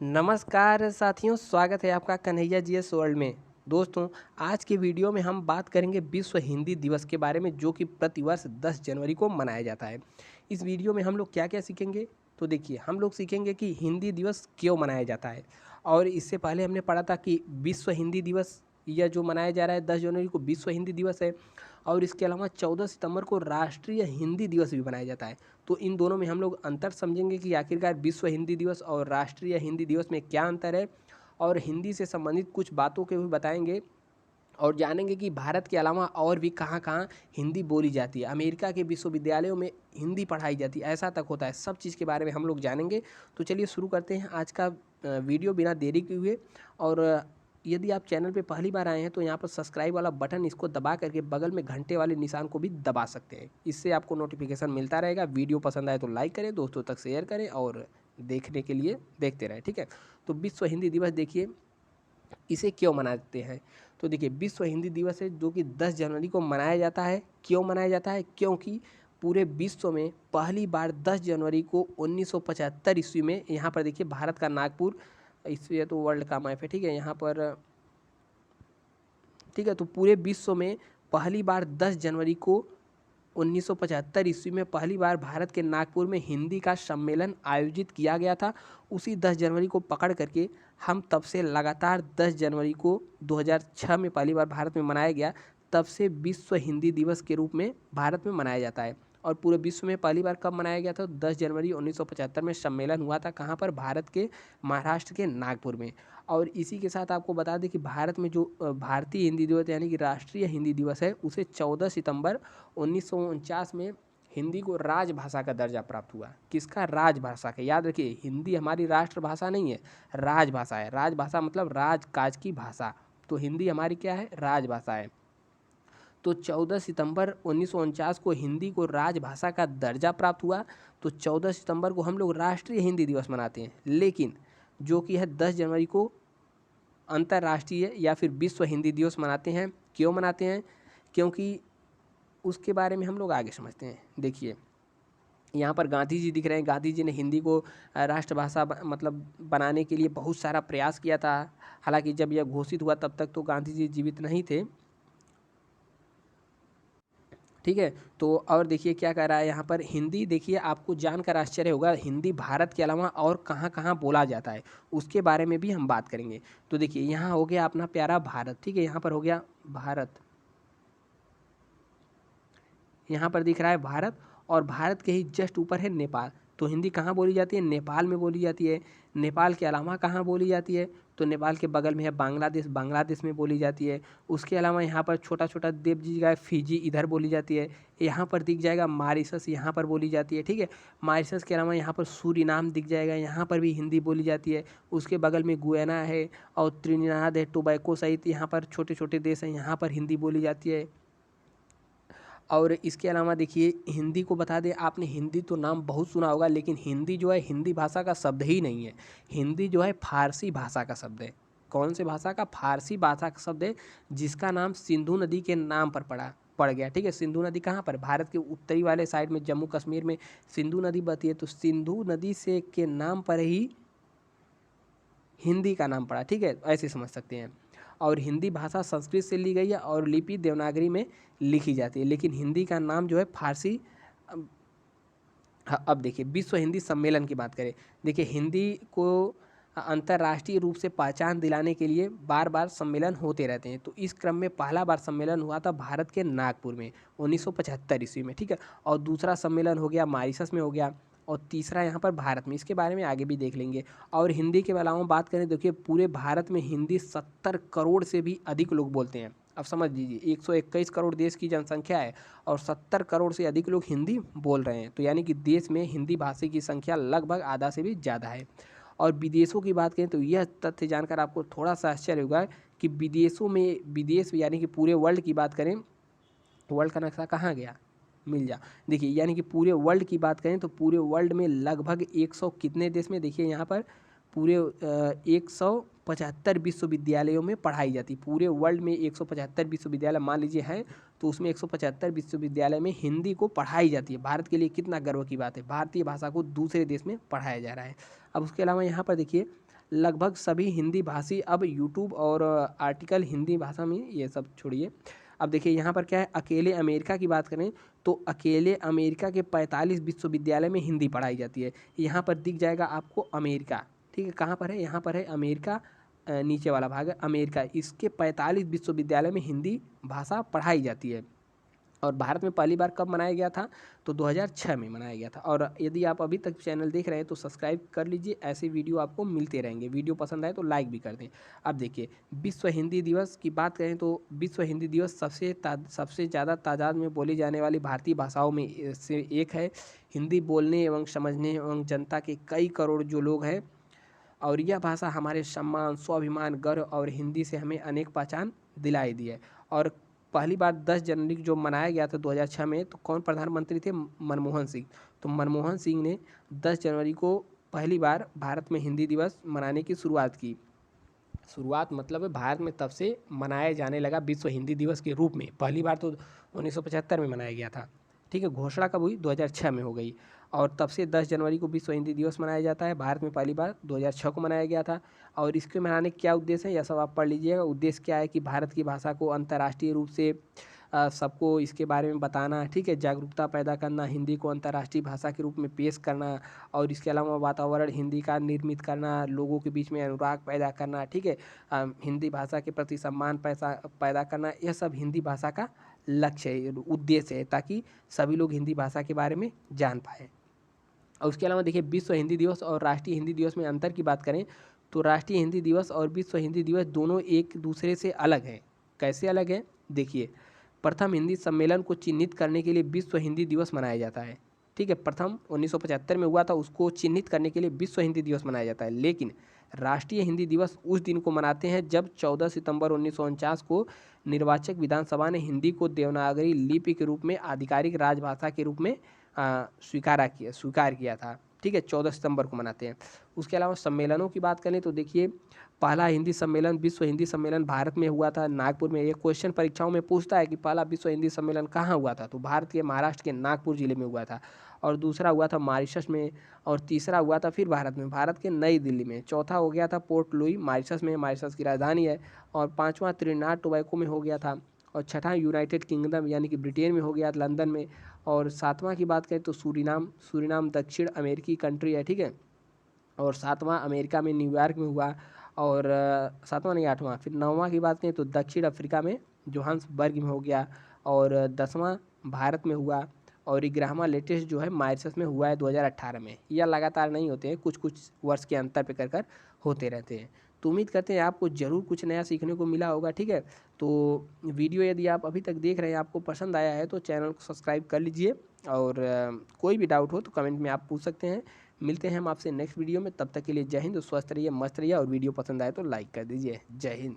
नमस्कार साथियों, स्वागत है आपका कन्हैया जीएस वर्ल्ड में। दोस्तों, आज के वीडियो में हम बात करेंगे विश्व हिंदी दिवस के बारे में, जो कि प्रतिवर्ष 10 जनवरी को मनाया जाता है। इस वीडियो में हम लोग क्या-क्या सीखेंगे, तो देखिए हम लोग सीखेंगे कि हिंदी दिवस क्यों मनाया जाता है। और इससे पहले हमने पढ़ा था कि विश्व हिंदी दिवस यह जो मनाया जा रहा है 10 जनवरी को विश्व हिंदी दिवस है, और इसके अलावा 14 सितंबर को राष्ट्रीय हिंदी दिवस भी मनाया जाता है। तो इन दोनों में हम लोग अंतर समझेंगे कि आखिरकार विश्व हिंदी दिवस और राष्ट्रीय हिंदी दिवस में क्या अंतर है, और हिंदी से संबंधित कुछ बातों के भी बताएंगे, और जानेंगे कि भारत के अलावा और भी कहाँ-कहाँ हिंदी बोली जाती है। अमेरिका के विश्वविद्यालयों में हिंदी पढ़ाई जाती है, ऐसा तक होता है। सब चीज़ के बारे में हम लोग जानेंगे। तो चलिए शुरू करते हैं आज का वीडियो बिना देरी किए हुए। और यदि आप चैनल पे पहली बार आए हैं तो यहाँ पर सब्सक्राइब वाला बटन, इसको दबा करके बगल में घंटे वाले निशान को भी दबा सकते हैं। इससे आपको नोटिफिकेशन मिलता रहेगा। वीडियो पसंद आए तो लाइक करें, दोस्तों तक शेयर करें, और देखने के लिए देखते रहें, ठीक है। तो विश्व हिंदी दिवस देखिए, इसे क्यों मनाते हैं। तो देखिए, विश्व हिंदी दिवस है जो कि 10 जनवरी को मनाया जाता है। क्यों मनाया जाता है? क्योंकि पूरे विश्व में पहली बार 10 जनवरी को 1975 ईस्वी में, यहाँ पर देखिए भारत का नागपुर, इससे तो वर्ल्ड का मैप है, ठीक है, यहाँ पर, ठीक है। तो पूरे विश्व में पहली बार 10 जनवरी को 1975 ईस्वी में पहली बार भारत के नागपुर में हिंदी का सम्मेलन आयोजित किया गया था। उसी 10 जनवरी को पकड़ करके हम तब से लगातार 10 जनवरी को 2006 में पहली बार भारत में मनाया गया, तब से विश्व हिंदी दिवस के रूप में भारत में मनाया जाता है। और पूरे विश्व में पहली बार कब मनाया गया था? 10 जनवरी 1975 में सम्मेलन हुआ था। कहाँ पर? भारत के महाराष्ट्र के नागपुर में। और इसी के साथ आपको बता दें कि भारत में जो भारतीय हिंदी दिवस यानी कि राष्ट्रीय हिंदी दिवस है, उसे 14 सितंबर 1949 में हिंदी को राजभाषा का दर्जा प्राप्त हुआ। किसका? राजभाषा का। याद रखिए, हिंदी हमारी राष्ट्रभाषा नहीं है, राजभाषा है। राजभाषा मतलब राजकाज की भाषा। तो हिंदी हमारी क्या है? राजभाषा है। तो 14 सितंबर 1949 को हिंदी को राजभाषा का दर्जा प्राप्त हुआ। तो 14 सितंबर को हम लोग राष्ट्रीय हिंदी दिवस मनाते हैं। लेकिन जो कि है 10 जनवरी को अंतर्राष्ट्रीय या फिर विश्व हिंदी दिवस मनाते हैं। क्यों मनाते हैं? क्योंकि उसके बारे में हम लोग आगे समझते हैं। देखिए, यहाँ पर गांधी जी दिख रहे हैं। गांधी जी ने हिंदी को राष्ट्रभाषा मतलब बनाने के लिए बहुत सारा प्रयास किया था। हालांकि जब यह घोषित हुआ तब तक तो गांधी जी जीवित नहीं थे, ठीक है। तो और देखिए क्या कह रहा है यहाँ पर, हिंदी देखिए आपको जानकर आश्चर्य होगा, हिंदी भारत के अलावा और कहाँ कहाँ बोला जाता है, उसके बारे में भी हम बात करेंगे। तो देखिए, यहाँ हो गया अपना प्यारा भारत, ठीक है, यहाँ पर हो गया भारत, यहाँ पर दिख रहा है भारत, और भारत के ही जस्ट ऊपर है नेपाल। तो हिंदी कहाँ बोली जाती है? नेपाल में बोली जाती है। नेपाल के अलावा कहाँ बोली जाती है? तो नेपाल के बगल में है बांग्लादेश, बांग्लादेश में बोली जाती है। उसके अलावा यहाँ पर छोटा छोटा द्वीप जी फिजी, इधर बोली जाती है। यहाँ पर दिख जाएगा मॉरिशस, यहाँ पर बोली जाती है, ठीक है। मॉरिशस के अलावा यहाँ पर सूरीनाम दिख जाएगा, यहाँ पर भी हिंदी बोली जाती है। उसके बगल में गुयाना है, और त्रिनिदाद है, टोबैको सहित यहाँ पर छोटे छोटे देश हैं, यहाँ पर हिंदी बोली जाती है। और इसके अलावा देखिए, हिंदी को बता दें, आपने हिंदी तो नाम बहुत सुना होगा, लेकिन हिंदी जो है हिंदी भाषा का शब्द ही नहीं है। हिंदी जो है फारसी भाषा का शब्द है। कौन से भाषा का? फारसी भाषा का शब्द है, जिसका नाम सिंधु नदी के नाम पर पड़ गया, ठीक है। सिंधु नदी कहाँ पर? भारत के उत्तरी वाले साइड में, जम्मू कश्मीर में सिंधु नदी बहती है। तो सिंधु नदी से के नाम पर ही हिंदी का नाम पड़ा, ठीक है, ऐसे समझ सकते हैं। और हिंदी भाषा संस्कृत से ली गई है, और लिपि देवनागरी में लिखी जाती है, लेकिन हिंदी का नाम जो है फारसी। हाँ, अब देखिए विश्व हिंदी सम्मेलन की बात करें। देखिए, हिंदी को अंतर्राष्ट्रीय रूप से पहचान दिलाने के लिए बार बार सम्मेलन होते रहते हैं। तो इस क्रम में पहला बार सम्मेलन हुआ था भारत के नागपुर में 1975 ईस्वी में, ठीक है। और दूसरा सम्मेलन हो गया मॉरिशस में हो गया, और तीसरा यहाँ पर भारत में। इसके बारे में आगे भी देख लेंगे। और हिंदी के अलावा बात करें, देखिए पूरे भारत में हिंदी 70 करोड़ से भी अधिक लोग बोलते हैं। अब समझ लीजिए, 121 करोड़ देश की जनसंख्या है, और 70 करोड़ से अधिक लोग हिंदी बोल रहे हैं। तो यानी कि देश में हिंदी भाषी की संख्या लगभग आधा से भी ज़्यादा है। और विदेशों की बात करें तो यह तथ्य जानकर आपको थोड़ा सा आश्चर्य होगा कि विदेशों में, विदेश यानी कि पूरे वर्ल्ड की बात करें, वर्ल्ड का नक्शा कहाँ गया? मिल जा। देखिए, यानी कि पूरे वर्ल्ड की बात करें तो पूरे वर्ल्ड में लगभग 100 कितने देश में, देखिए यहाँ पर पूरे 175 विश्वविद्यालयों में पढ़ाई जाती। पूरे वर्ल्ड में 175 विश्वविद्यालय मान लीजिए हैं, तो उसमें 175 विश्वविद्यालय में हिंदी को पढ़ाई जाती है। भारत के लिए कितना गर्व की बात है, भारतीय भाषा को दूसरे देश में पढ़ाया जा रहा है। अब उसके अलावा यहाँ पर देखिए, लगभग सभी हिंदी भाषी अब यूट्यूब और आर्टिकल हिंदी भाषा में, ये सब छोड़िए। अब देखिए यहाँ पर क्या है, अकेले अमेरिका की बात करें तो अकेले अमेरिका के 45 विश्वविद्यालय में हिंदी पढ़ाई जाती है। यहाँ पर दिख जाएगा आपको अमेरिका, ठीक है, कहाँ पर है, यहाँ पर है अमेरिका, नीचे वाला भाग है अमेरिका। इसके 45 विश्वविद्यालय में हिंदी भाषा पढ़ाई जाती है। और भारत में पहली बार कब मनाया गया था, तो 2006 में मनाया गया था। और यदि आप अभी तक चैनल देख रहे हैं तो सब्सक्राइब कर लीजिए, ऐसे वीडियो आपको मिलते रहेंगे। वीडियो पसंद आए तो लाइक भी कर दें। अब देखिए विश्व हिंदी दिवस की बात करें तो विश्व हिंदी दिवस सबसे ज़्यादा तादाद में बोली जाने वाली भारतीय भाषाओं में से एक है। हिंदी बोलने एवं समझने एवं जनता के कई करोड़ जो लोग हैं, और यह भाषा हमारे सम्मान, स्वाभिमान, गर्व और हिंदी से हमें अनेक पहचान दिलाई दी है। और पहली बार 10 जनवरी को जो मनाया गया था 2006 में, तो कौन प्रधानमंत्री थे, मनमोहन सिंह। तो मनमोहन सिंह ने 10 जनवरी को पहली बार भारत में हिंदी दिवस मनाने की शुरुआत की। शुरुआत मतलब है भारत में तब से मनाया जाने लगा विश्व हिंदी दिवस के रूप में। पहली बार तो 1975 में मनाया गया था, ठीक है। घोषणा कब हुई, 2006 में हो गई। और तब से 10 जनवरी को विश्व हिंदी दिवस मनाया जाता है। भारत में पहली बार 2006 को मनाया गया था। और इसके मनाने का क्या उद्देश्य है, यह सब आप पढ़ लीजिएगा। उद्देश्य क्या है कि भारत की भाषा को अंतर्राष्ट्रीय रूप से सबको इसके बारे में बताना, ठीक है, जागरूकता पैदा करना, हिंदी को अंतर्राष्ट्रीय भाषा के रूप में पेश करना, और इसके अलावा वातावरण हिंदी का निर्मित करना, लोगों के बीच में अनुराग पैदा करना, ठीक है, हिंदी भाषा के प्रति सम्मान पैदा करना, यह सब हिंदी भाषा का लक्ष्य है, उद्देश्य है, ताकि सभी लोग हिंदी भाषा के बारे में जान पाएँ। और उसके अलावा देखिए विश्व हिंदी दिवस और राष्ट्रीय हिंदी दिवस में अंतर की बात करें तो राष्ट्रीय हिंदी दिवस और विश्व हिंदी दिवस दोनों एक दूसरे से अलग हैं। कैसे अलग है, देखिए प्रथम हिंदी सम्मेलन को चिन्हित करने के लिए विश्व हिंदी दिवस मनाया जाता है, ठीक है। प्रथम 1975 में हुआ था, उसको चिन्हित करने के लिए विश्व हिंदी दिवस मनाया जाता है। लेकिन राष्ट्रीय हिंदी दिवस उस दिन को मनाते हैं जब 14 सितंबर 1949 को निर्वाचक विधानसभा ने हिंदी को देवनागरी लिपि के रूप में आधिकारिक राजभाषा के रूप में स्वीकार किया था, ठीक है। 14 सितंबर को मनाते हैं। उसके अलावा सम्मेलनों की बात करें तो देखिए पहला हिंदी सम्मेलन, विश्व हिंदी सम्मेलन भारत में हुआ था, नागपुर में। एक क्वेश्चन परीक्षाओं में पूछता है कि पहला विश्व हिंदी सम्मेलन कहाँ हुआ था, तो भारत के महाराष्ट्र के नागपुर जिले में हुआ था। और दूसरा हुआ था मॉरिशस में, और तीसरा हुआ था फिर भारत के नई दिल्ली में। चौथा हो गया था पोर्ट लुई मॉरिशस में, मॉरिशस की राजधानी है। और पाँचवा त्रिनिदाद टोबैगो में हो गया था। और छठा यूनाइटेड किंगडम यानी कि ब्रिटेन में हो गया, लंदन में। और सातवां की बात करें तो सूरीनाम दक्षिण अमेरिकी कंट्री है, ठीक है। और सातवां अमेरिका में न्यूयॉर्क में हुआ। और सातवां नहीं, आठवां, फिर नौवां की बात करें तो दक्षिण अफ्रीका में जोहान्सबर्ग में हो गया। और 10वां भारत में हुआ। और 11वां लेटेस्ट जो है मॉरिशस में हुआ है 2018 में। यह लगातार नहीं होते हैं, कुछ कुछ वर्ष के अंतर पे कर होते रहते हैं। तो उम्मीद करते हैं आपको ज़रूर कुछ नया सीखने को मिला होगा, ठीक है। तो वीडियो यदि आप अभी तक देख रहे हैं, आपको पसंद आया है तो चैनल को सब्सक्राइब कर लीजिए। और कोई भी डाउट हो तो कमेंट में आप पूछ सकते हैं। मिलते हैं हम आपसे नेक्स्ट वीडियो में, तब तक के लिए जय हिंद। स्वस्थ रहिए, मस्त रहिए, और वीडियो पसंद आए तो लाइक कर दीजिए। जय हिंद।